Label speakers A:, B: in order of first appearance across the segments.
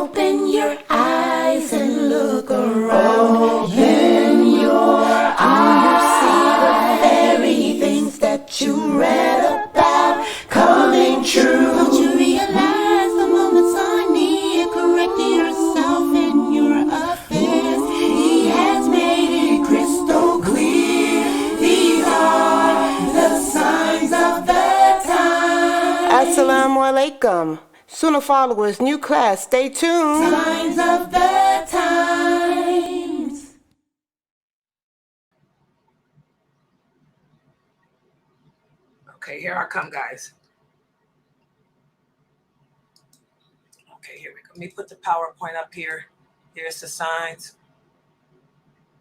A: Open your eyes and look around. In your eyes, you see the very things that you read about coming true. Don't you realize the moments are near? Correct yourself in your affairs. He has made it crystal clear. These are the signs of the time. Assalamu alaikum. Sunnahfollowers, new class, stay tuned. Signs of the times.
B: Okay, here I come, guys. Okay, here we go. Let me put the PowerPoint up here. Here's the signs.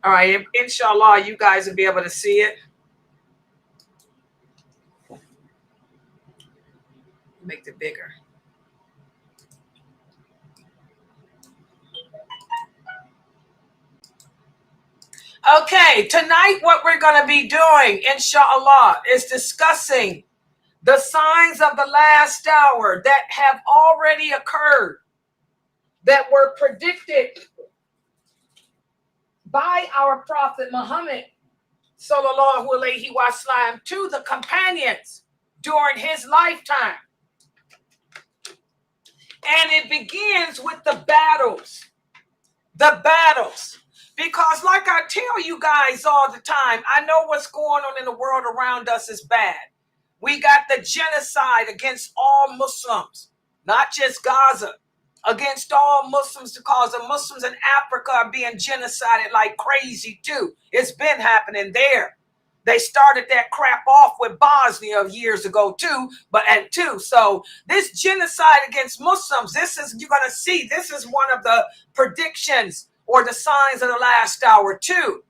B: All right, inshallah, you guys will be able to see it. Make it bigger. Okay, tonight what we're going to be doing, inshallah, is discussing the signs of the last hour that have already occurred, that were predicted by our Prophet Muhammad, sallallahu alaihi wasallam, to the companions during his lifetime. And it begins with the battles. The battles. Because like I tell you guys all the time, I know what's going on in the world around us is bad. We got the genocide against all Muslims, not just Gaza, against all Muslims, because the Muslims in Africa are being genocided like crazy too. It's been happening there. They started that crap off with Bosnia years ago too, so this genocide against Muslims, you're going to see, this is one of the predictions or the signs of the last hour too.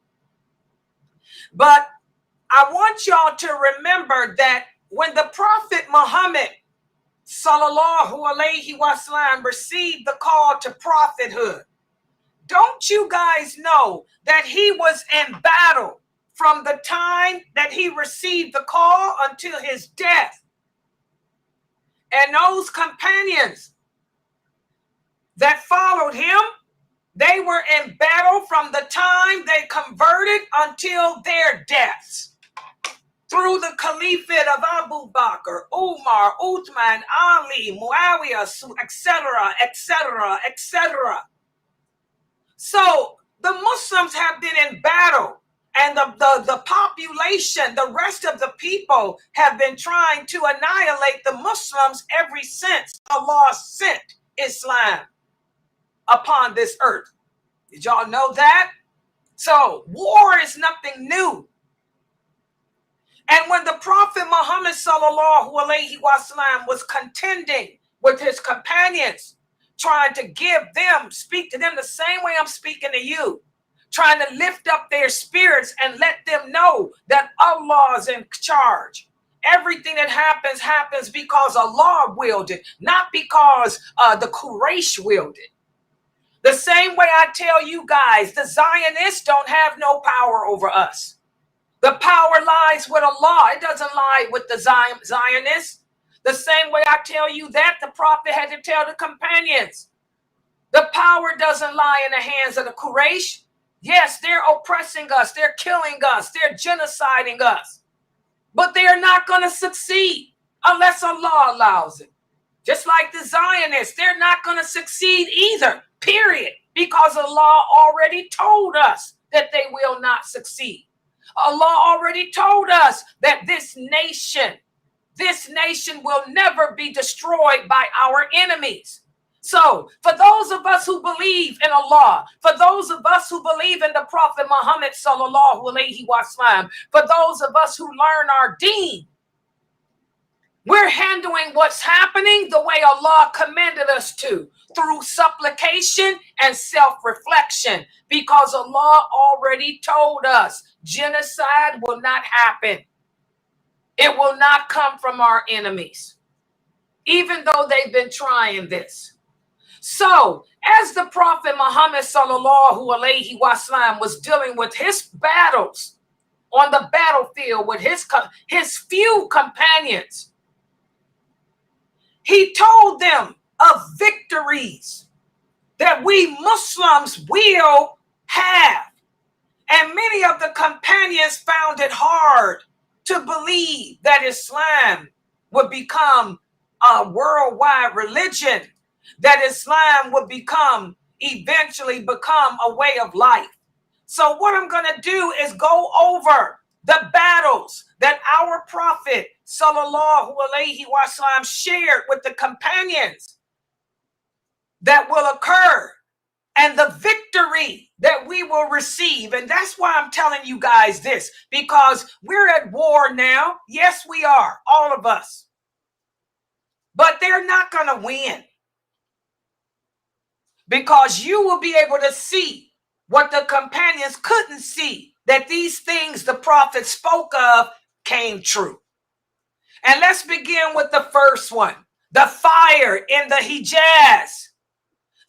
B: But I want y'all to remember that when the Prophet Muhammad sallallahu alaihi wasallam received the call to prophethood, don't you guys know that he was in battle from the time that he received the call until his death? And those companions that followed him, they were in battle from the time they converted until their deaths. Through the caliphate of Abu Bakr, Umar, Uthman, Ali, Muawiyah, etc., etc., etc. So the Muslims have been in battle, and the population, the rest of the people, have been trying to annihilate the Muslims ever since Allah sent Islam upon this earth. Did y'all know that? So war is nothing new. And when the Prophet Muhammad sallallahu alaihi wasallam was contending with his companions, trying to speak to them the same way I'm speaking to you, trying to lift up their spirits and let them know that Allah is in charge. Everything that happens because Allah willed it, not because the Quraysh willed it. The same way I tell you guys, the Zionists don't have no power over us. The power lies with Allah. It doesn't lie with the Zionists. The same way I tell you that, the Prophet had to tell the companions. The power doesn't lie in the hands of the Quraysh. Yes, they're oppressing us. They're killing us. They're genociding us. But they are not going to succeed unless Allah allows it. Just like the Zionists, they're not going to succeed either, period, because Allah already told us that they will not succeed. Allah already told us that this nation will never be destroyed by our enemies. So for those of us who believe in Allah, for those of us who believe in the Prophet Muhammad sallallahu alaihi wasallam, for those of us who learn our deen, we're handling what's happening the way Allah commanded us to, through supplication and self-reflection, because Allah already told us genocide will not happen. It will not come from our enemies, even though they've been trying this. So, as the Prophet Muhammad sallallahu alaihi wasallam was dealing with his battles on the battlefield with his few companions, he told them of victories that we Muslims will have. And many of the companions found it hard to believe that Islam would become a worldwide religion, that Islam would eventually become a way of life. So what I'm going to do is go over the battles that our Prophet sallallahu alaihi wasallam shared with the companions that will occur, and the victory that we will receive. And that's why I'm telling you guys this, because we're at war now. Yes, we are, all of us. But they're not going to win, because you will be able to see what the companions couldn't see, that these things the prophet spoke of came true. And let's begin with the first one, the fire in the Hijaz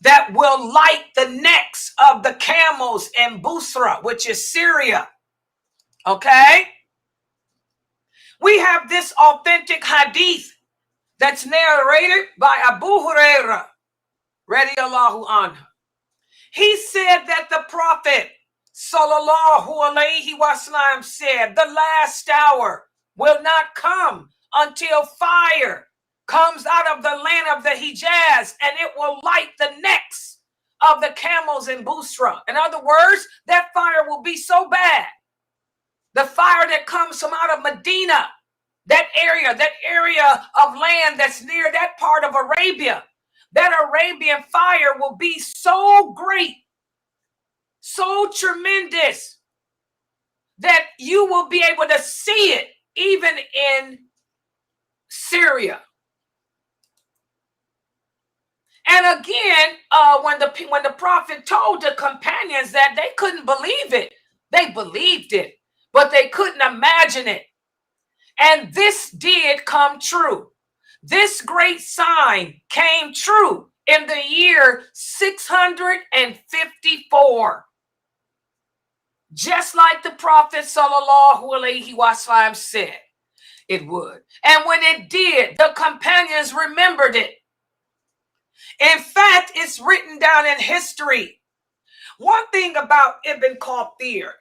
B: that will light the necks of the camels in Busra, which is Syria. Okay? We have this authentic hadith that's narrated by Abu Hurairah, radiyallahu anhu. He said that the Prophet, sallallahu alaihi wasallam, said, the last hour will not come until fire comes out of the land of the Hijaz, and it will light the necks of the camels in Busra. In other words, that fire will be so bad. The fire that comes from out of Medina, that area of land that's near that part of Arabia, that Arabian fire will be so great, so tremendous, that you will be able to see it even in Syria. And again, when the prophet told the companions that, they couldn't believe it. They believed it, but they couldn't imagine it. And this did come true. This great sign came true in the year 654. Just like the Prophet sallallahu alaihi wasallam said it would. And when it did, the companions remembered it. In fact, it's written down in history. One thing about Ibn Kathir,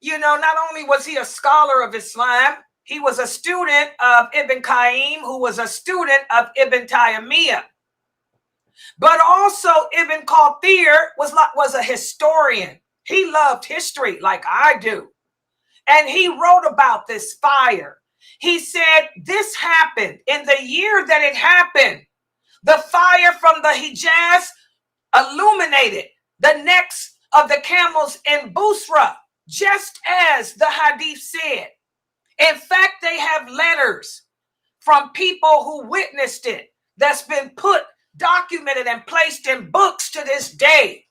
B: not only was he a scholar of Islam, he was a student of Ibn Qayyim, who was a student of Ibn Taymiyyah. But also Ibn Kathir was a historian. He loved history like I do. And he wrote about this fire. He said this happened in the year that it happened. The fire from the Hijaz illuminated the necks of the camels in Busra, just as the hadith said. In fact, they have letters from people who witnessed it that's been documented and placed in books to this day.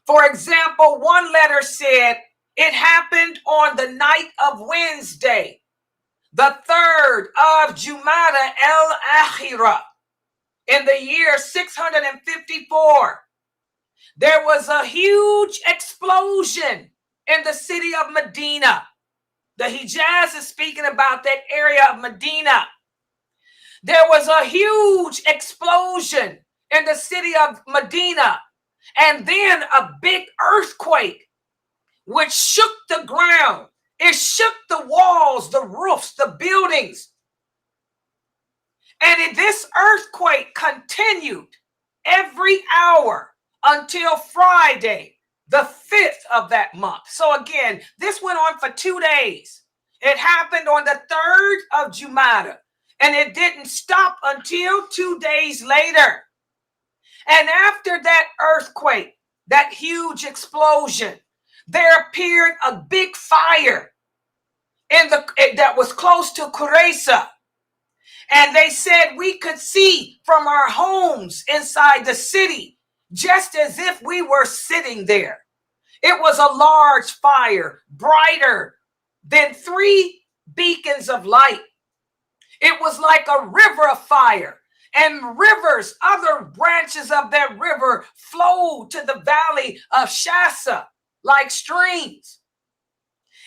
B: For example, one letter said it happened on the night of Wednesday, the 3rd of Jumada al-Akhirah, in the year 654. There was a huge explosion in the city of Medina. The Hijaz is speaking about that area of Medina. There was a huge explosion in the city of Medina, and then a big earthquake which shook the ground. It shook the walls, the roofs, the buildings. And this earthquake continued every hour until Friday, the 5th of that month. So again, this went on for 2 days. It happened on the 3rd of Jumada, and it didn't stop until 2 days later. And after that earthquake, that huge explosion, there appeared a big fire that was close to Qurayza. And they said we could see from our homes inside the city, just as if we were sitting there. It was a large fire, brighter than 3 beacons of light. It was like a river of fire, and rivers, other branches of that river flowed to the valley of Shasa like streams.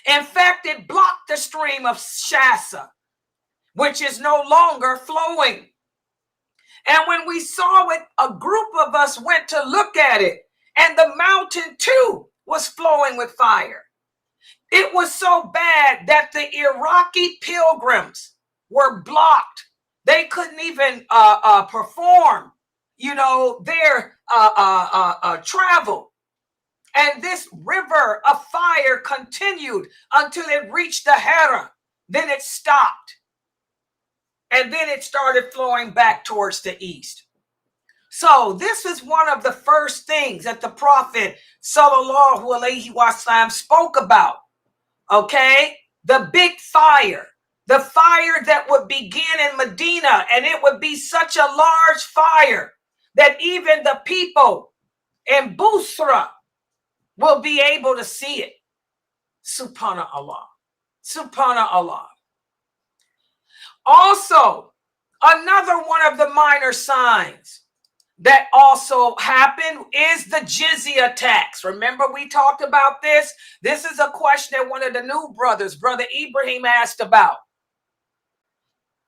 B: In fact, it blocked the stream of Shasa, which is no longer flowing. And when we saw it, a group of us went to look at it, and the mountain too was flowing with fire. It was so bad that the Iraqi pilgrims were blocked. They couldn't even perform, their travel. And this river of fire continued until it reached the Hera. Then it stopped. And then it started flowing back towards the east. So this is one of the first things that the Prophet sallallahu alaihi wasallam spoke about. Okay? The big fire. The fire that would begin in Medina, and it would be such a large fire that even the people in Busra will be able to see it. Subhanallah. Subhanallah. Also, another one of the minor signs that also happened is the jizya tax. Remember, we talked about this? This is a question that one of the new brothers, Brother Ibrahim, asked about.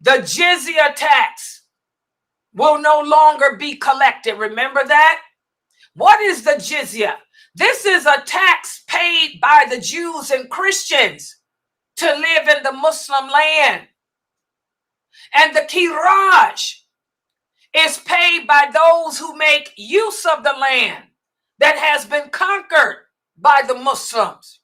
B: The jizya tax will no longer be collected. Remember that? What is the jizya? This is a tax paid by the Jews and Christians to live in the Muslim land. And the kiraj is paid by those who make use of the land that has been conquered by the Muslims.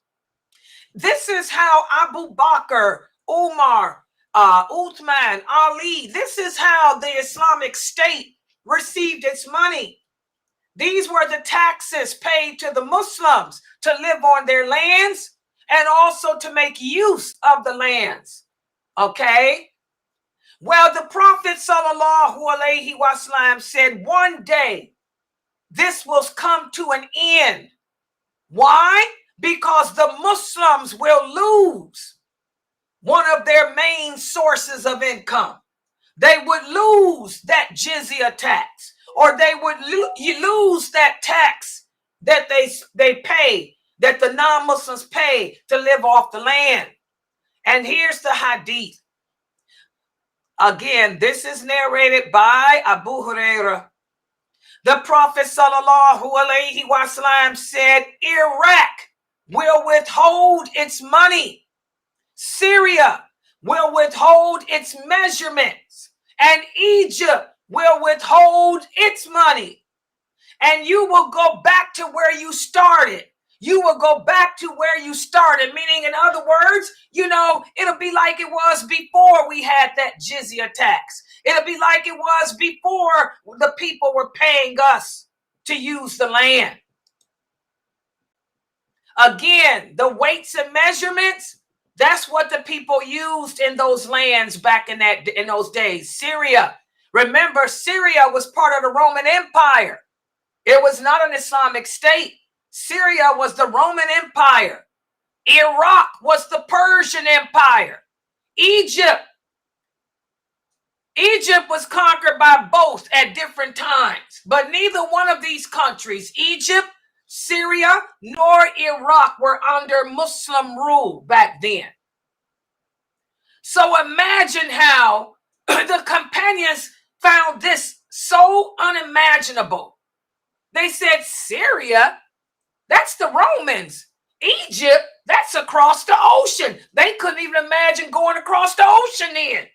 B: This is how Abu Bakr, Umar, Uthman, Ali, this is how the Islamic State received its money. These were the taxes paid to the Muslims to live on their lands and also to make use of the lands. Okay? Well, the Prophet sallallahu alaihi wasallam said one day this will come to an end. Why? Because the Muslims will lose one of their main sources of income. They would lose that jizya tax, or they would lose that tax that they pay, that the non-Muslims pay to live off the land. And here's the hadith. Again, this is narrated by Abu Hurairah. The Prophet sallallahu alaihi wasallam said, Iraq will withhold its money. Syria will withhold its measurements. And Egypt will withhold its money. And you will go back to where you started. You will go back to where you started. Meaning, in other words, it'll be like it was before we had that jizya tax. It'll be like it was before the people were paying us to use the land. Again, the weights and measurements, that's what the people used in those lands back in those days. Syria. Remember, Syria was part of the Roman Empire. It was not an Islamic state. Syria was the Roman Empire. Iraq was the Persian Empire. Egypt was conquered by both at different times. But neither one of these countries, Egypt, Syria, nor Iraq, were under Muslim rule back then. So imagine how the companions found this so unimaginable. They said, Syria? That's the Romans. Egypt, that's across the ocean. They couldn't even imagine going across the ocean then.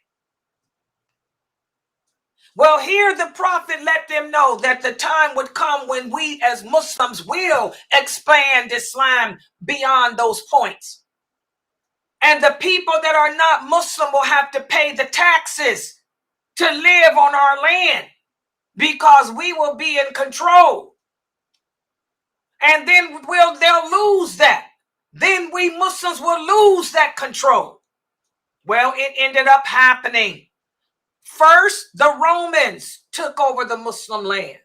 B: Well, here the Prophet let them know that the time would come when we as Muslims will expand Islam beyond those points. And the people that are not Muslim will have to pay the taxes to live on our land because we will be in control. And then they'll lose that. Then we Muslims will lose that control. Well, it ended up happening. First, the Romans took over the Muslim land.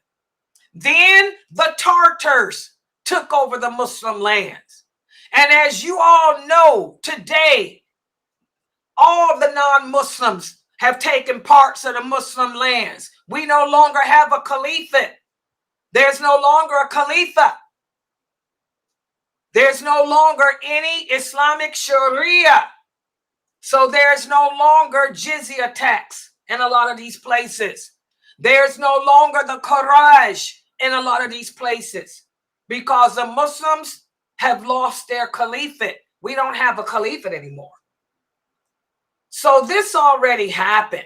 B: Then the Tartars took over the Muslim lands. And as you all know, today, all the non-Muslims have taken parts of the Muslim lands. We no longer have a caliphate. There's no longer a khalifa. There's no longer any Islamic Sharia. So there's no longer jizya tax in a lot of these places. There's no longer the Quraj in a lot of these places because the Muslims have lost their caliphate. We don't have a caliphate anymore. So this already happened.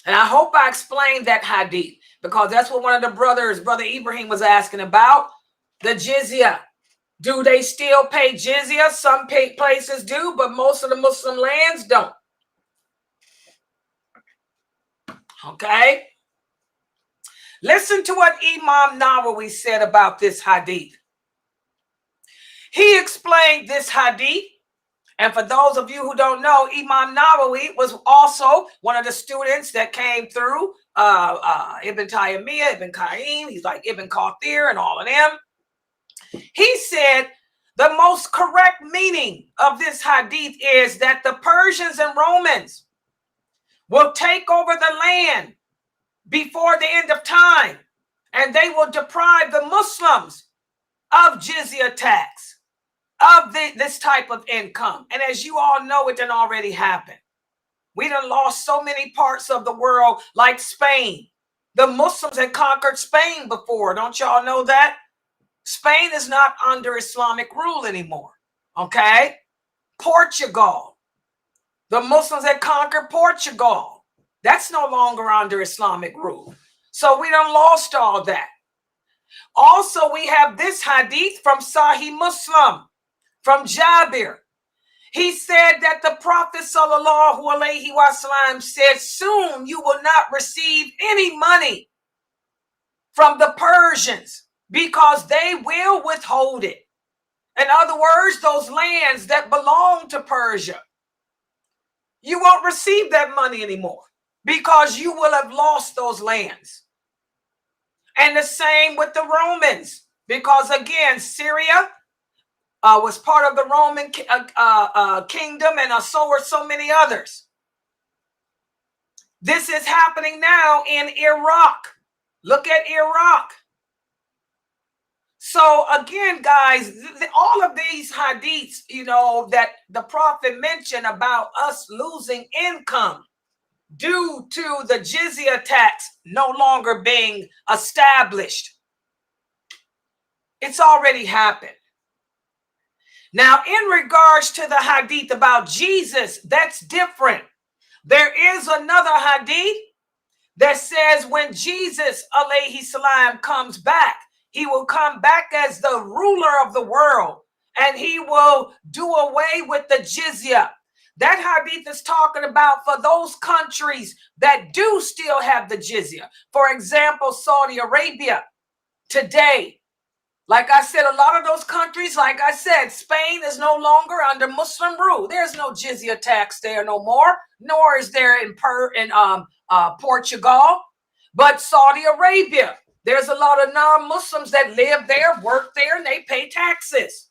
B: And I hope I explained that hadith, because that's what one of the brothers, Brother Ibrahim, was asking about. The jizya. Do they still pay jizya? Some places do, but most of the Muslim lands don't. Okay? Listen to what Imam Nawawi said about this hadith. He explained this hadith. And for those of you who don't know, Imam Nawawi was also one of the students that came through Ibn Taymiyyah, Ibn Qayyim. He's like Ibn Kathir and all of them. He said the most correct meaning of this hadith is that the Persians and Romans will take over the land before the end of time, and they will deprive the Muslims of jizya tax, of this type of income. And as you all know, it done already happened. We done lost so many parts of the world, like Spain. The Muslims had conquered Spain before. Don't y'all know that? Spain is not under Islamic rule anymore. Okay? Portugal. The Muslims had conquered Portugal. That's no longer under Islamic rule. So we done lost all that. Also, we have this hadith from Sahih Muslim, from Jabir. He said that the Prophet sallallahu alaihi wasallam said, soon you will not receive any money from the Persians because they will withhold it. In other words, those lands that belong to Persia, you won't receive that money anymore because you will have lost those lands. And the same with the Romans, because again, Syria was part of the Roman kingdom, and so were so many others. This is happening now in Iraq. Look at Iraq. So again, guys, all of these hadiths, you know, that the Prophet mentioned about us losing income due to the jizya tax no longer being established, it's already happened. Now, in regards to the hadith about Jesus, that's different. There is another hadith that says when Jesus, alayhi salam, comes back, he will come back as the ruler of the world, and he will do away with the jizya. That hadith is talking about for those countries that do still have the jizya. For example, Saudi Arabia today. Like I said, a lot of those countries, like I said, Spain is no longer under Muslim rule. There's no jizya tax there no more, nor is there in Portugal. But Saudi Arabia, there's a lot of non-Muslims that live there, work there, and they pay taxes.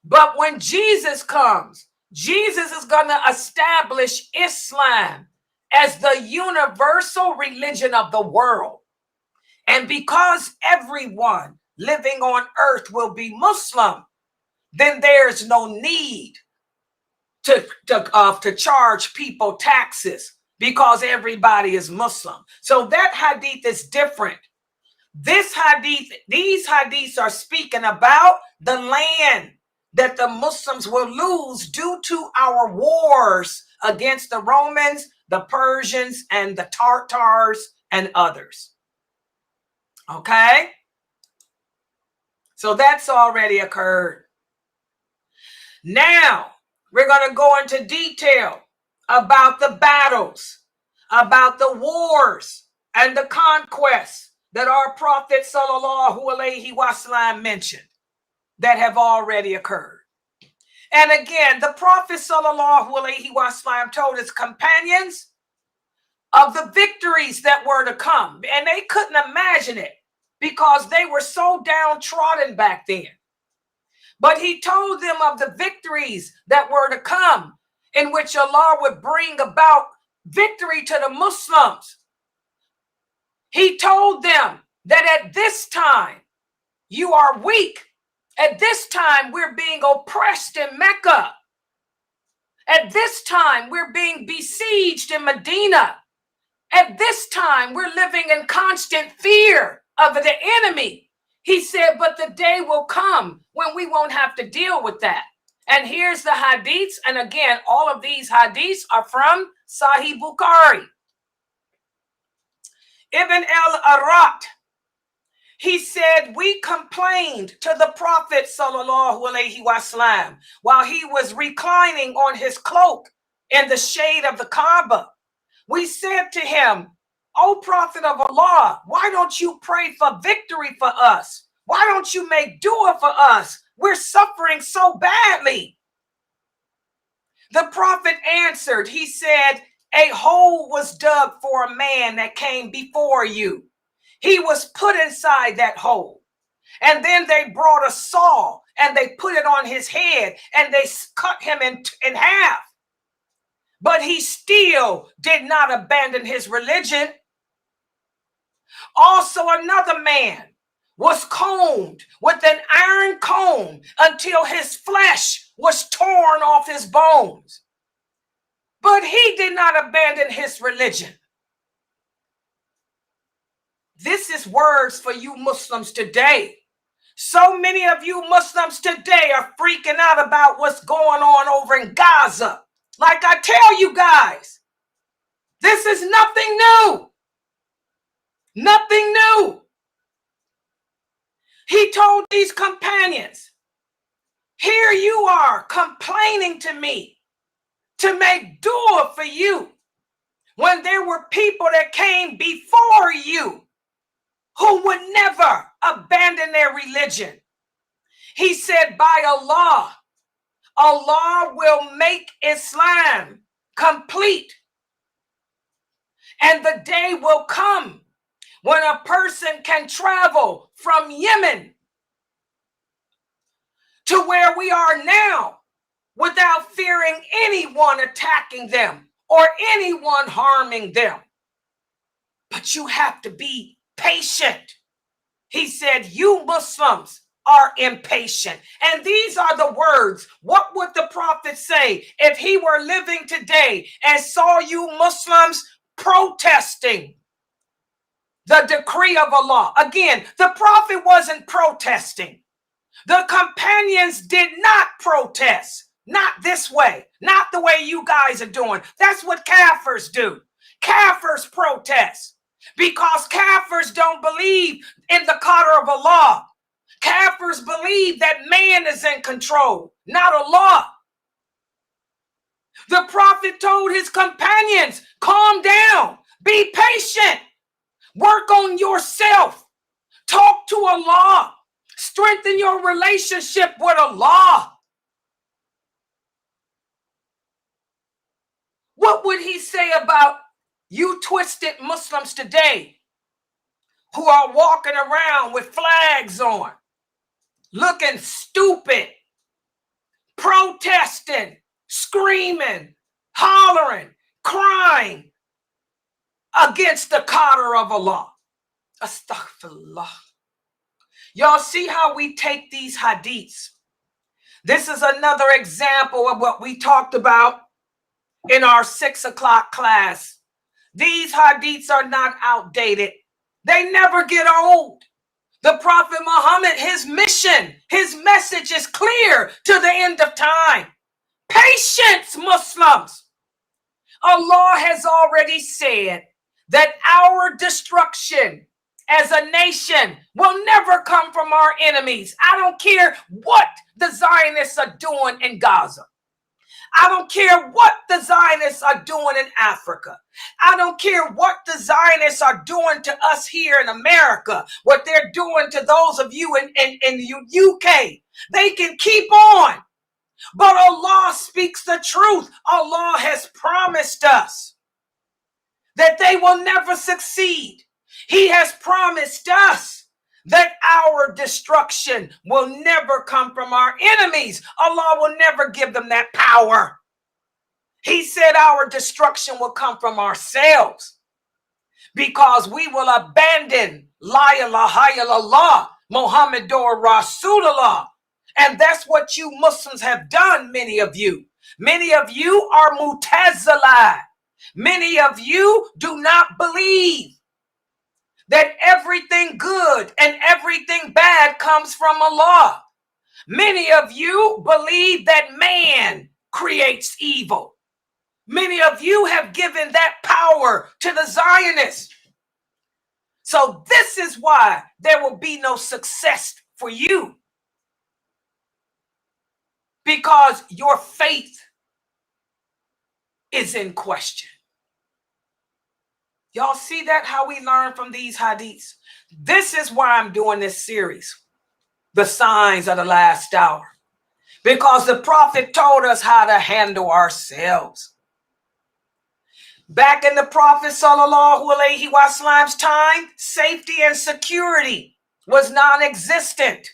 B: But when Jesus comes, Jesus is going to establish Islam as the universal religion of the world. And because everyone living on earth will be Muslim, then there's no need to charge people taxes because everybody is Muslim. So that hadith is different. These hadiths are speaking about the land that the Muslims will lose due to our wars against the Romans, the Persians, and the Tartars and others. Okay? So that's already occurred. Now, we're going to go into detail about the battles, about the wars and the conquests that our Prophet sallallahu alaihi wasallam mentioned that have already occurred. And again, the Prophet sallallahu alaihi wasallam told his companions of the victories that were to come, and they couldn't imagine it because they were so downtrodden back then. But he told them of the victories that were to come, in which Allah would bring about victory to the Muslims. He told them that at this time, you are weak. At this time, we're being oppressed in Mecca. At this time, we're being besieged in Medina. At this time, we're living in constant fear of the enemy. He said, but the day will come when we won't have to deal with that. And here's the hadiths. And again, all of these hadiths are from Sahih Bukhari. Ibn al-Arat, he said, we complained to the Prophet sallallahu alaihi wasallam while he was reclining on his cloak in the shade of the Kaaba. We said to him, O Prophet of Allah, why don't you pray for victory for us? Why don't you make dua for us? We're suffering so badly. The Prophet answered, he said, a hole was dug for a man that came before you. He was put inside that hole. And then they brought a saw and they put it on his head and they cut him in half. But he still did not abandon his religion. Also, another man was combed with an iron comb until his flesh was torn off his bones. But he did not abandon his religion. This is words for you Muslims today. So many of you Muslims today are freaking out about what's going on over in Gaza. Like I tell you guys, this is nothing new. Nothing new. He told these companions, here you are complaining to me to make dua for you when there were people that came before you who would never abandon their religion. He said, by Allah, Allah will make Islam complete. And the day will come when a person can travel from Yemen to where we are now without fearing anyone attacking them or anyone harming them. But you have to be patient. He said, you Muslims are impatient. And these are the words. What would the Prophet say if he were living today and saw you Muslims protesting the decree of Allah? Again, the Prophet wasn't protesting. The companions did not protest. Not this way. Not the way you guys are doing. That's what kafirs do. Kafirs protest because kafirs don't believe in the qadr of Allah. Kafirs believe that man is in control, not Allah. The Prophet told his companions, calm down, be patient, work on yourself, talk to Allah, strengthen your relationship with Allah. What would he say about you twisted Muslims today who are walking around with flags on, looking stupid, protesting, screaming, hollering, crying against the qadr of Allah? Astaghfirullah. Y'all see how we take these hadiths? This is another example of what we talked about in our 6 o'clock class. These hadiths are not outdated. They never get old. The Prophet Muhammad, his mission, his message is clear to the end of time. Patience, Muslims. Allah has already said that our destruction as a nation will never come from our enemies. I don't care what the Zionists are doing in Gaza. I don't care what the Zionists are doing in Africa. I don't care what the Zionists are doing to us here in America, what they're doing to those of you in the UK. They can keep on. But Allah speaks the truth. Allah has promised us that they will never succeed. He has promised us that our destruction will never come from our enemies. Allah will never give them that power. He said our destruction will come from ourselves because we will abandon La ilaha illallah, Muhammadur Rasulullah. And that's what you Muslims have done, many of you. Many of you are Mu'tazila. Many of you do not believe that everything good and everything bad comes from Allah. Many of you believe that man creates evil. Many of you have given that power to the Zionists. So this is why there will be no success for you, because your faith is in question. Y'all see that, how we learn from these hadiths? This is why I'm doing this series, The Signs of the Last Hour, because the Prophet told us how to handle ourselves. Back in the Prophet ﷺ's time, safety and security was non-existent.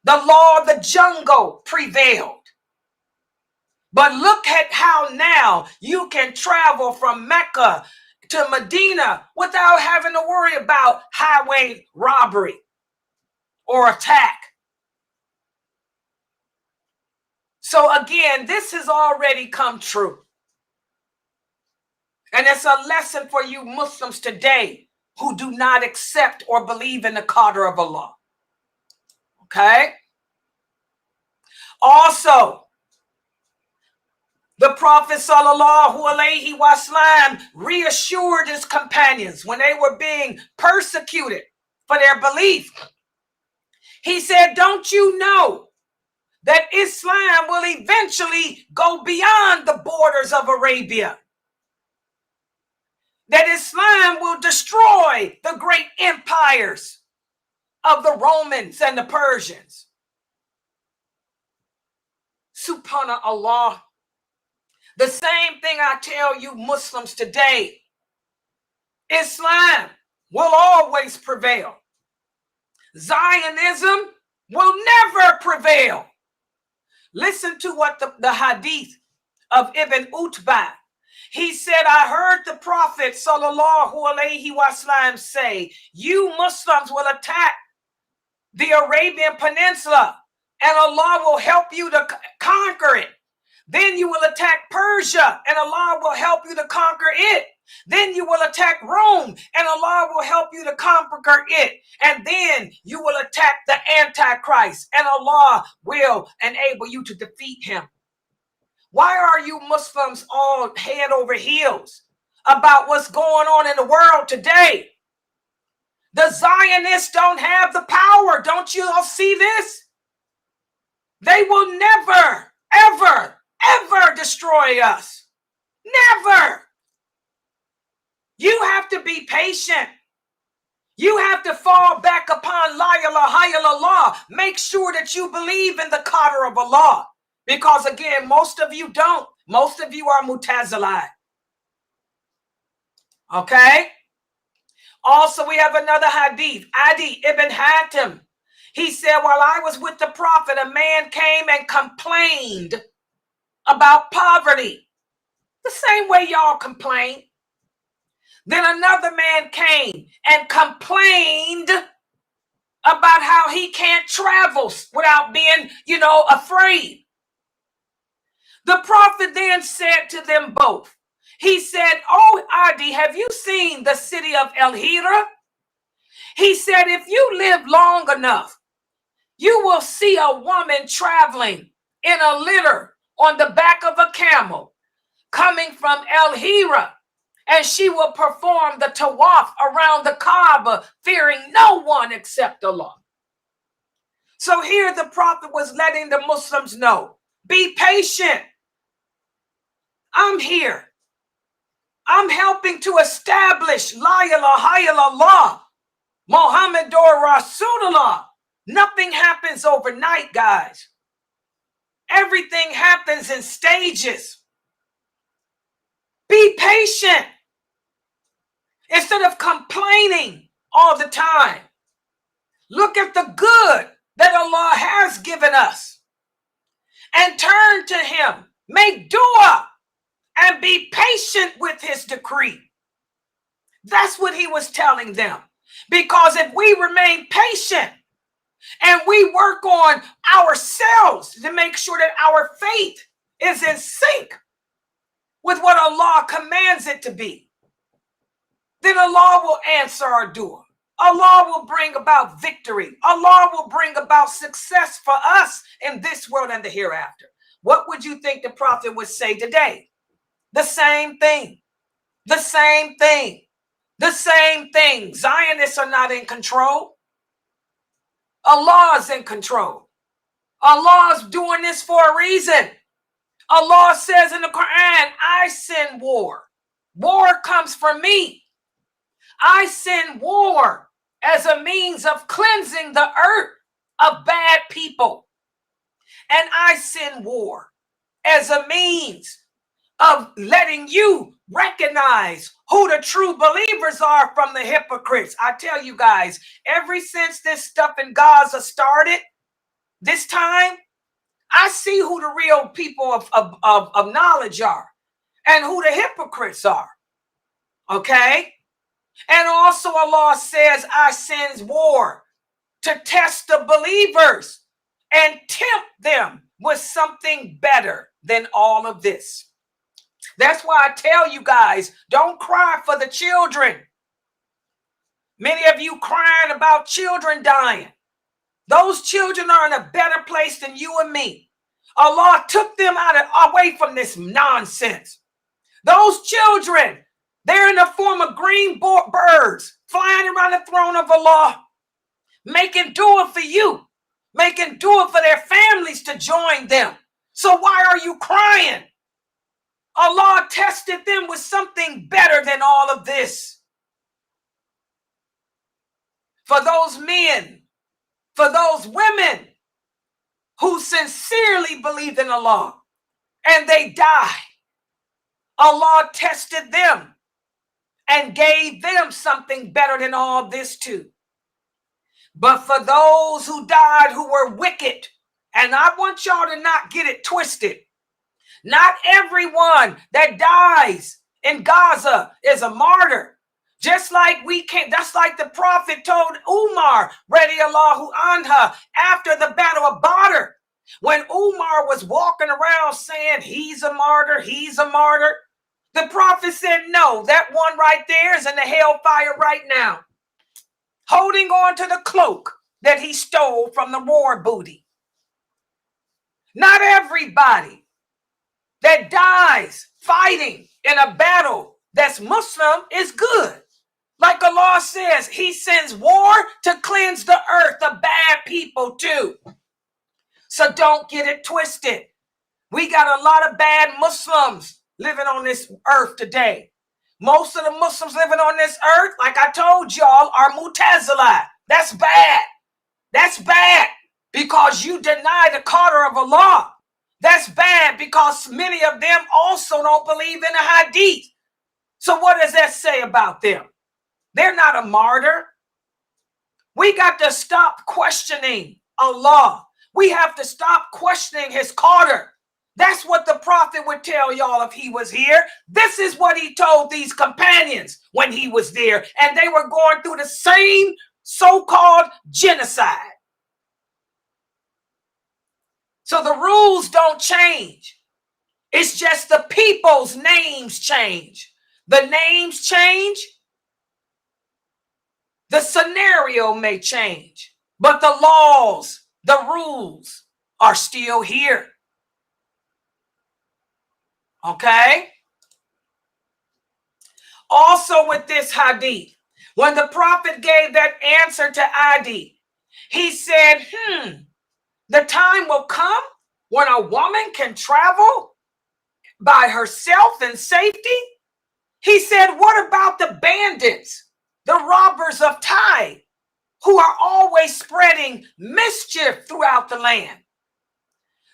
B: The law of the jungle prevailed. But look at how now you can travel from Mecca to Medina without having to worry about highway robbery or attack. So again, this has already come true. And it's a lesson for you Muslims today who do not accept or believe in the qadr of Allah. Okay? Also, the Prophet ﷺ reassured his companions when they were being persecuted for their belief. He said, don't you know that Islam will eventually go beyond the borders of Arabia? That Islam will destroy the great empires of the Romans and the Persians. Subhanallah. The same thing I tell you Muslims today. Islam will always prevail. Zionism will never prevail. Listen to what the hadith of Ibn Utbah. He said, I heard the Prophet ﷺ say, you Muslims will attack the Arabian Peninsula and Allah will help you to conquer it. Then you will attack Persia and Allah will help you to conquer it. Then you will attack Rome and Allah will help you to conquer it. And then you will attack the Antichrist and Allah will enable you to defeat him. Why are you Muslims all head over heels about what's going on in the world today? The Zionists don't have the power. Don't you all see this? They will never, ever, ever destroy us. Never. You have to be patient. You have to fall back upon La ilaha illallah. Make sure that you believe in the qadr of Allah. Because again, most of you don't. Most of you are Mutazilite. Okay? Also, we have another hadith. Adi ibn Hatim. He said, while I was with the Prophet, a man came and complained about poverty. The same way y'all complain. Then another man came and complained about how he can't travel without being, afraid. The Prophet then said to them both, he said, oh, Adi, have you seen the city of El Hira? He said, if you live long enough, you will see a woman traveling in a litter on the back of a camel coming from El Hira, and she will perform the tawaf around the Kaaba, fearing no one except Allah. So here the Prophet was letting the Muslims know, be patient. I'm here. I'm helping to establish La ilaha illallah, Muhammadur Rasulullah. Nothing happens overnight, guys. Everything happens in stages. Be patient. Instead of complaining all the time, look at the good that Allah has given us and turn to him. Make dua and be patient with his decree. That's what he was telling them. Because if we remain patient and we work on ourselves to make sure that our faith is in sync, with what Allah commands it to be, then Allah will answer our dua. Allah will bring about victory. Allah will bring about success for us in this world and the hereafter. What would you think the Prophet would say today? The same thing. The same thing. The same thing. Zionists are not in control. Allah is in control. Allah is doing this for a reason. Allah says in the Quran, I send war. War comes from me. I send war as a means of cleansing the earth of bad people. And I send war as a means of letting you recognize who the true believers are from the hypocrites. I tell you guys, ever since this stuff in Gaza started, this time, I see who the real people of knowledge are and who the hypocrites are. Okay? And also Allah says, I send war to test the believers and tempt them with something better than all of this. That's why I tell you guys, don't cry for the children. Many of you crying about children dying. Those children are in a better place than you and me. Allah took them away from this nonsense. Those children, they're in the form of green birds flying around the throne of Allah, making dua for you, making dua for their families to join them. So why are you crying? Allah tested them with something better than all of this. For those men, for those women who sincerely believed in Allah and they died, Allah tested them and gave them something better than all this too. But for those who died who were wicked, and I want y'all to not get it twisted, not everyone that dies in Gaza is a martyr. Just like that's like the Prophet told Umar, radiallahu anha, after the Battle of Badr, when Umar was walking around saying he's a martyr, he's a martyr. The Prophet said, no, that one right there is in the hellfire right now, holding on to the cloak that he stole from the war booty. Not everybody that dies fighting in a battle that's Muslim is good. Like Allah says, he sends war to cleanse the earth of bad people too. So don't get it twisted. We got a lot of bad Muslims living on this earth today. Most of the Muslims living on this earth, like I told y'all, are Mu'tazila. That's bad. That's bad because you deny the qadr of Allah. That's bad because many of them also don't believe in the hadith. So what does that say about them? They're not a martyr. We got to stop questioning Allah. We have to stop questioning his qadr. That's what the Prophet would tell y'all if he was here. This is what he told these companions when he was there, and they were going through the same so-called genocide. So the rules don't change. It's just the people's names change. The names change. The scenario may change, but the laws, the rules are still here. Okay? Also with this hadith, when the Prophet gave that answer to Adi, he said, the time will come when a woman can travel by herself in safety. He said, what about the bandits, the robbers of Tyre, who are always spreading mischief throughout the land?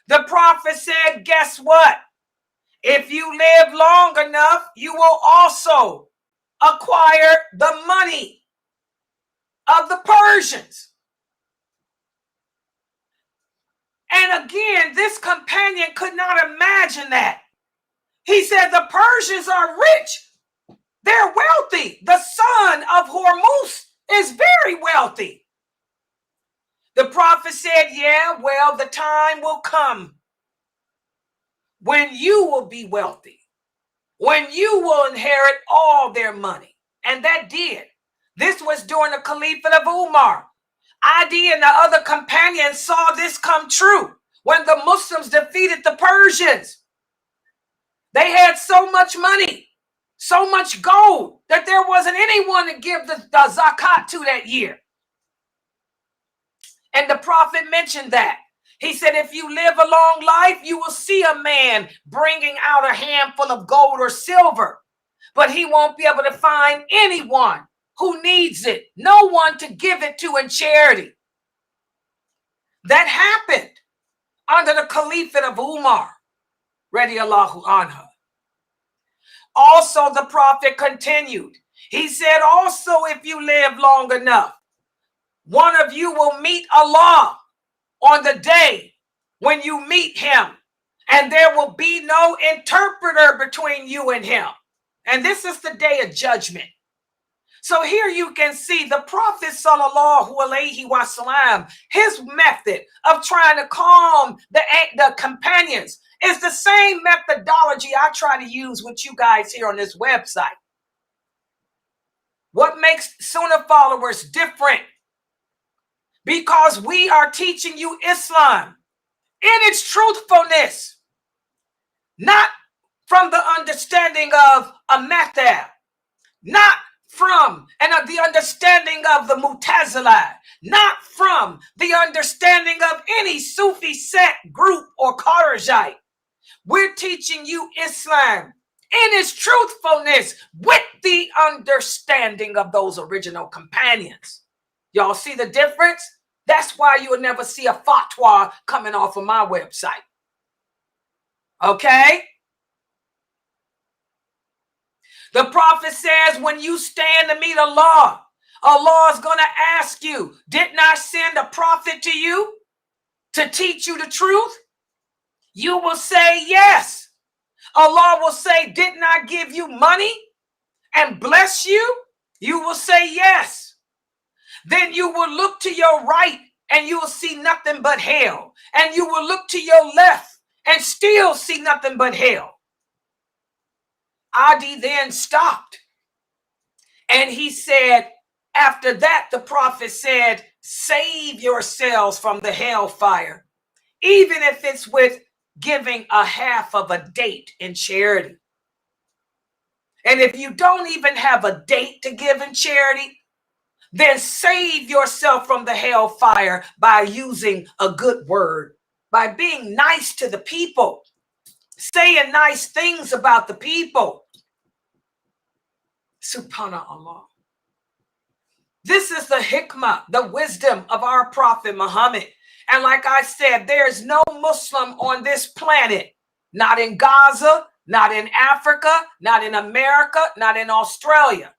B: The Prophet said, guess what? If you live long enough, you will also acquire the money of the Persians. And again, this companion could not imagine that. He said, the Persians are rich. They're wealthy. The son of Hormuz is very wealthy. The Prophet said, yeah, well, the time will come when you will be wealthy. when you will inherit all their money. And that did. This was during the Caliphate of Umar. Adi and the other companions saw this come true when the Muslims defeated the Persians. They had so much money, so much gold, that there wasn't anyone to give the zakat to that year. And the Prophet mentioned that. He said, if you live a long life, you will see a man bringing out a handful of gold or silver, but he won't be able to find anyone who needs it, no one to give it to in charity. That happened under the Caliphate of Umar, radiyallahu anhu. Also, the Prophet continued. He said, also, if you live long enough, one of you will meet Allah on the day when you meet him, and there will be no interpreter between you and him. And this is the day of judgment. So here you can see the Prophet sallallahu alaihi wasallam, his method of trying to calm the companions is the same methodology I try to use with you guys here on this website. What makes Sunnah followers different? Because we are teaching you Islam in its truthfulness, not from the understanding of a method, not from the understanding of the Mu'tazila, not from the understanding of any Sufi sect, group, or Khawarijite. We're teaching you Islam in its truthfulness with the understanding of those original companions. Y'all see the difference? That's why you'll never see a fatwa coming off of my website. Okay? The Prophet says when you stand to meet Allah, Allah is going to ask you, didn't I send a prophet to you to teach you the truth? You will say yes. Allah will say, didn't I give you money and bless you? You will say yes. Then you will look to your right and you will see nothing but hell. And you will look to your left and still see nothing but hell. Adi then stopped. And he said, after that, the Prophet said, save yourselves from the hellfire, even if it's with giving a half of a date in charity. And if you don't even have a date to give in charity, then save yourself from the hellfire by using a good word, by being nice to the people, saying nice things about the people. Subhanallah. This is the hikmah, the wisdom of our Prophet Muhammad. And like I said, there's no Muslim on this planet, not in Gaza, not in Africa, not in America, not in Australia.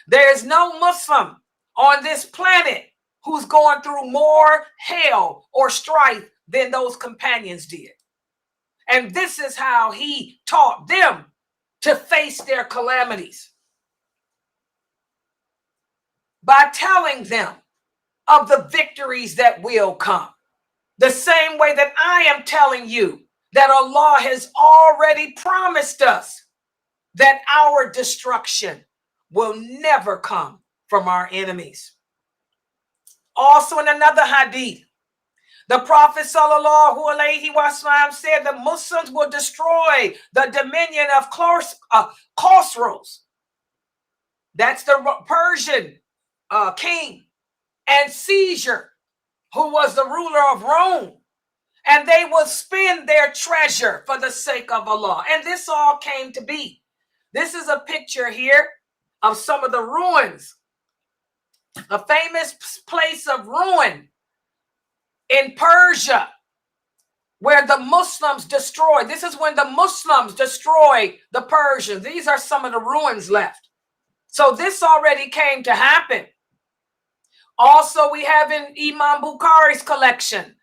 B: There is no Muslim on this planet who's going through more hell or strife than those companions did. And this is how he taught them to face their calamities. By telling them of the victories that will come. The same way that I am telling you that Allah has already promised us that our destruction will never come from our enemies. Also in another hadith, the Prophet sallallahu alaihi wasallam said the Muslims will destroy the dominion of Khosrows. That's the Persian king, and Caesar, who was the ruler of Rome, and they will spend their treasure for the sake of Allah. And this all came to be. This is a picture here of some of the ruins, a famous place of ruin in Persia, where the Muslims destroyed. This is when the Muslims destroyed the Persians. These are some of the ruins left. So this already came to happen. Also, we have in Imam Bukhari's collection,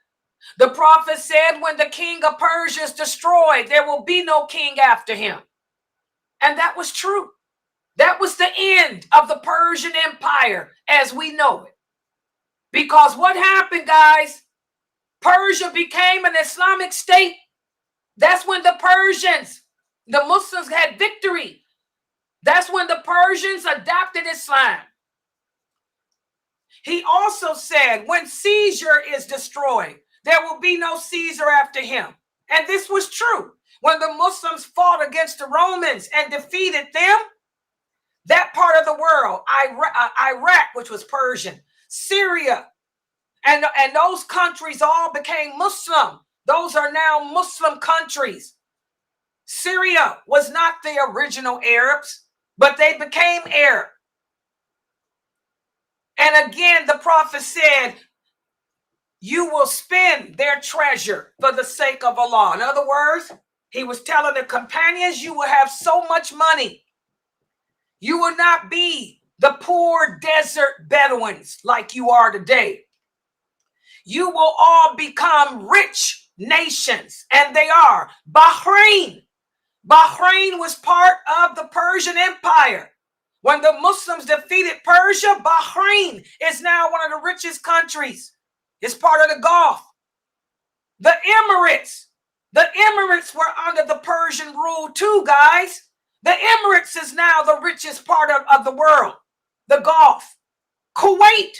B: the Prophet said when the king of Persia is destroyed, there will be no king after him. And that was true. That was the end of the Persian Empire as we know it. Because what happened, guys? Persia became an Islamic state. That's when the Persians The Muslims had victory. That's when the Persians adopted Islam. He also said, when Caesar is destroyed, there will be no Caesar after him. And this was true. When the Muslims fought against the Romans and defeated them, that part of the world, Iraq, which was Persian, Syria, and those countries all became Muslim. Those are now Muslim countries. Syria was not the original Arabs, but they became Arab. And again, the prophet said, you will spend their treasure for the sake of Allah. In other words, he was telling the companions, you will have so much money. You will not be the poor desert Bedouins like you are today. You will all become rich nations, and they are. Bahrain was part of the Persian Empire. When the Muslims defeated Persia, Bahrain is now one of the richest countries. It's part of the Gulf. The Emirates were under the Persian rule too, guys. The Emirates is now the richest part of the world, the Gulf. Kuwait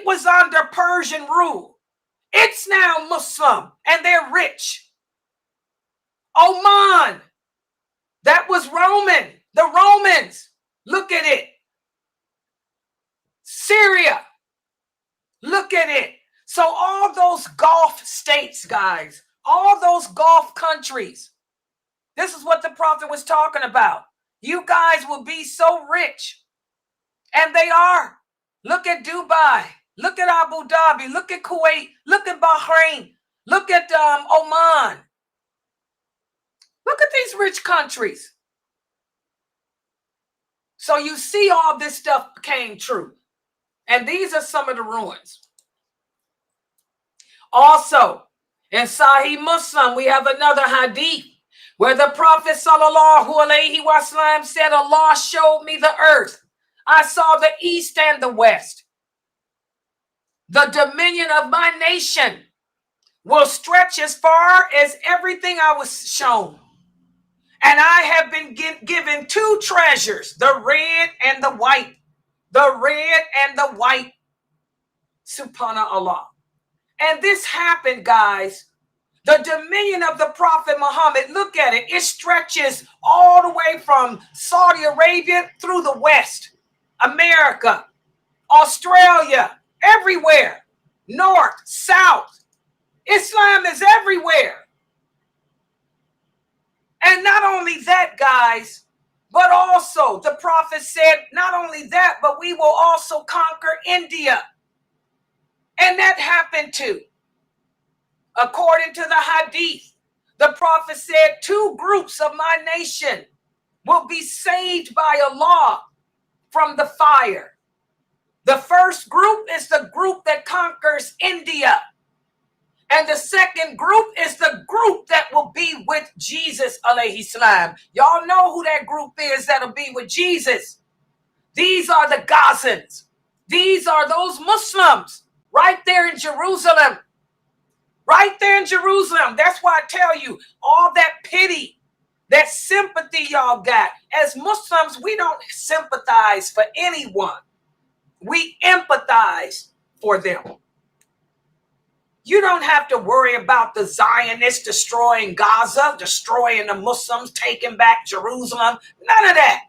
B: was under Persian rule. It's now Muslim, and they're rich. Oman, that was Roman. The Romans, look at it. Syria, look at it. So all those Gulf states, guys, all those Gulf countries, this is what the prophet was talking about. You guys will be so rich. And they are. Look at Dubai. Look at Abu Dhabi. Look at Kuwait. Look at Bahrain. Look at Oman. Look at these rich countries. So you see all this stuff came true. And these are some of the ruins. Also, in Sahih Muslim, we have another hadith where the Prophet ﷺ said, Allah showed me the earth. I saw the east and the west. The dominion of my nation will stretch as far as everything I was shown. And I have been given two treasures, the red and the white. The red and the white. Subhanallah. And this happened, guys. The dominion of the Prophet Muhammad, look at it. It stretches all the way from Saudi Arabia through the West, America, Australia, everywhere, north, south. Islam is everywhere. And not only that, guys, but also the Prophet said, not only that, but we will also conquer India. And that happened too. According to the hadith, the Prophet said 2 groups of my nation will be saved by Allah from the fire. The first group is the group that conquers India. And the second group is the group that will be with Jesus, alayhi salam. Y'all know who that group is that'll be with Jesus. These are the Gazans. These are those Muslims right there in Jerusalem. Right there in Jerusalem. That's why I tell you, all that pity, that sympathy y'all got. As Muslims, we don't sympathize for anyone. We empathize for them. You don't have to worry about the Zionists destroying Gaza, destroying the Muslims, taking back Jerusalem. None of that.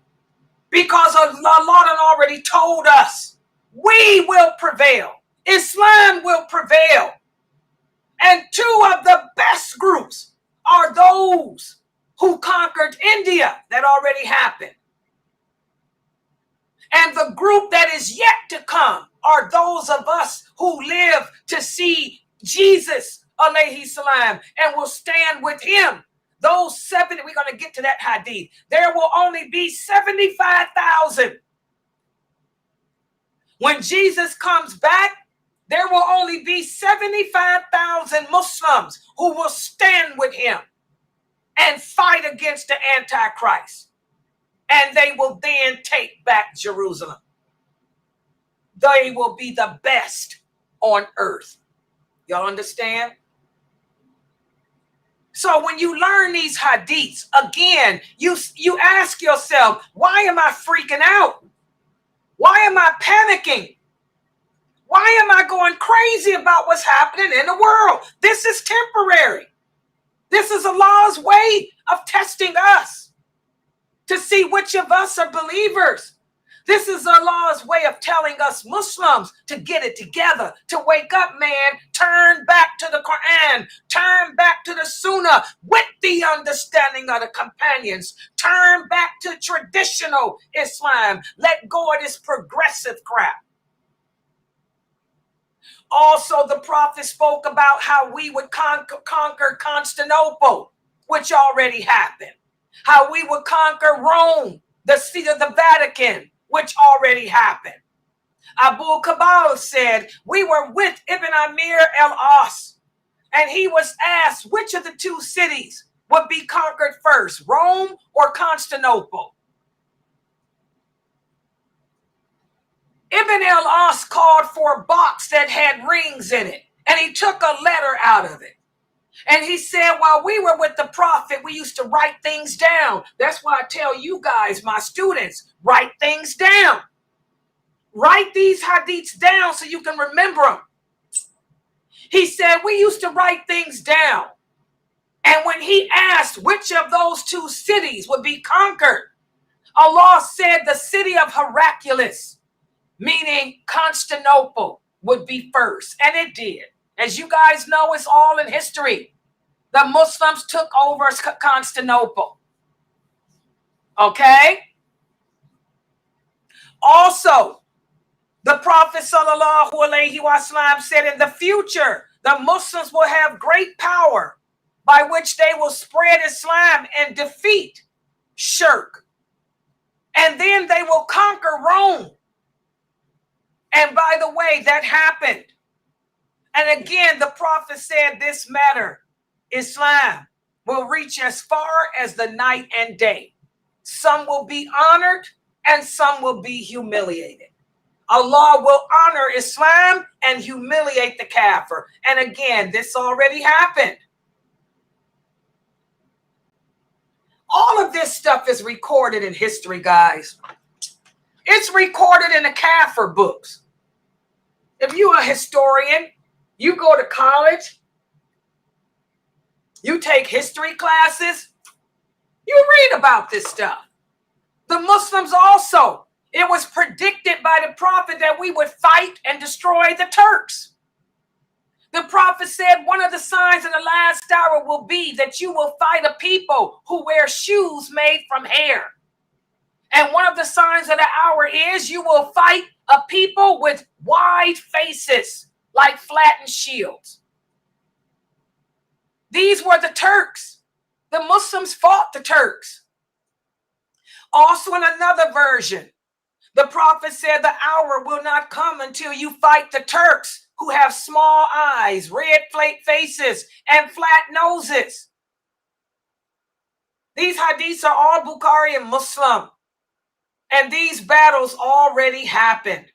B: Because Allah done already told us, we will prevail. Islam will prevail. And 2 of the best groups are those who conquered India. That already happened. And the group that is yet to come are those of us who live to see Jesus, alayhi salam, and will stand with him. Those 70, we're going to get to that hadith. There will only be 75,000. When Jesus comes back, there will only be 75,000 Muslims who will stand with him and fight against the Antichrist. And they will then take back Jerusalem. They will be the best on earth. Y'all understand? So when you learn these hadiths, again, you ask yourself, why am I freaking out? Why am I panicking? Why am I going crazy about what's happening in the world? This is temporary. This is Allah's way of testing us to see which of us are believers. This is Allah's way of telling us Muslims to get it together, to wake up, man, turn back to the Quran, turn back to the Sunnah with the understanding of the companions, turn back to traditional Islam, let go of this progressive crap. Also, the Prophet spoke about how we would conquer Constantinople, which already happened. How we would conquer Rome, the seat of the Vatican, which already happened. Abu Kabal said, we were with Ibn Amir al-As, and he was asked which of the two cities would be conquered first, Rome or Constantinople. Ibn al-As called for a box that had rings in it, and he took a letter out of it. And he said, while we were with the Prophet, we used to write things down. That's why I tell you guys, my students, write things down. Write these hadiths down so you can remember them. He said, we used to write things down. And when he asked which of those two cities would be conquered, Allah said the city of Heraclius, meaning Constantinople, would be first. And it did. As you guys know, it's all in history. The Muslims took over Constantinople. Okay? Also, the Prophet sallallahu alaihi wasallam said in the future, the Muslims will have great power by which they will spread Islam and defeat shirk. And then they will conquer Rome. And by the way, that happened. And again, the Prophet said this matter, Islam will reach as far as the night and day. Some will be honored and some will be humiliated. Allah will honor Islam and humiliate the kafir. And again, this already happened. All of this stuff is recorded in history, guys. It's recorded in the kafir books. If you're a historian, you go to college, you take history classes, you read about this stuff. The Muslims also, it was predicted by the Prophet that we would fight and destroy the Turks. The Prophet said one of the signs in the last hour will be that you will fight a people who wear shoes made from hair. And one of the signs of the hour is you will fight a people with wide faces like flattened shields. These were the Turks. The Muslims fought the Turks. Also in another version, the Prophet said the hour will not come until you fight the Turks who have small eyes, red faces, and flat noses. These hadiths are all Bukhari and Muslim. And these battles already happened.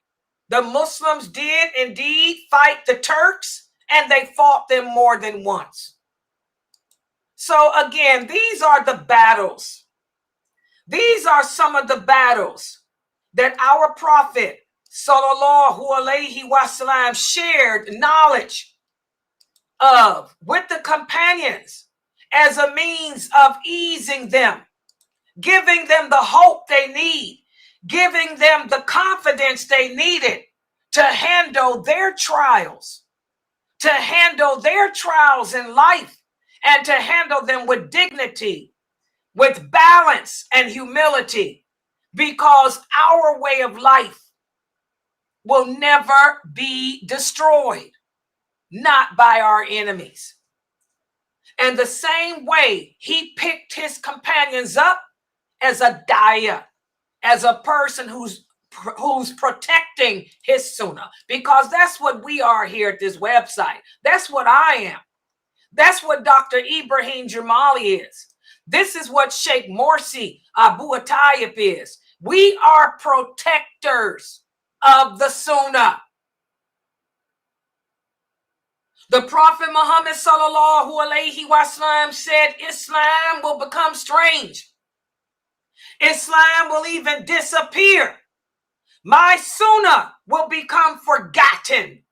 B: The Muslims did indeed fight the Turks, and they fought them more than once. So again, these are the battles. These are some of the battles that our Prophet sallallahu alaihi wasallam shared knowledge of with the companions as a means of easing them, giving them the hope they need, giving them the confidence they needed to handle their trials, in life, and to handle them with dignity, with balance and humility, because our way of life will never be destroyed, not by our enemies. And the same way he picked his companions up as a daya, as a person who's protecting his sunnah, because that's what we are here at this website. That's what I am. That's what Dr. Ibrahim Jamali is. This is what Sheikh Morsi Abu Atayib is. We are protectors of the sunnah. The Prophet Muhammad sallallahu alaihi wasallam said Islam will become strange. Islam will even disappear. My sunnah will become forgotten.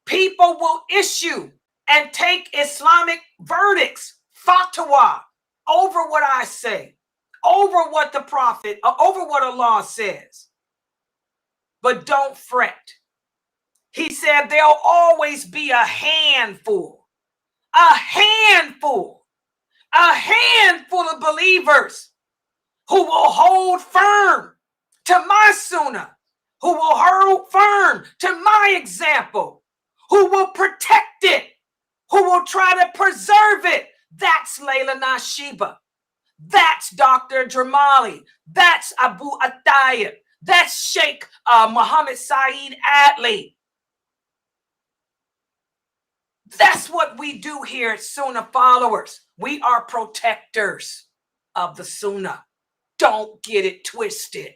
B: People will issue and take Islamic verdicts, fatwa, over what I say, over what the Prophet, over what Allah says. But don't fret. He said there'll always be a handful of believers who will hold firm to my sunnah, who will hold firm to my example, who will protect it, who will try to preserve it. That's Layla Nashiba. That's Dr. Dramali. That's Abu Attayib. That's Sheikh Muhammad Saeed Adli. That's what we do here at Sunnah Followers. We are protectors of the Sunnah. Don't get it twisted.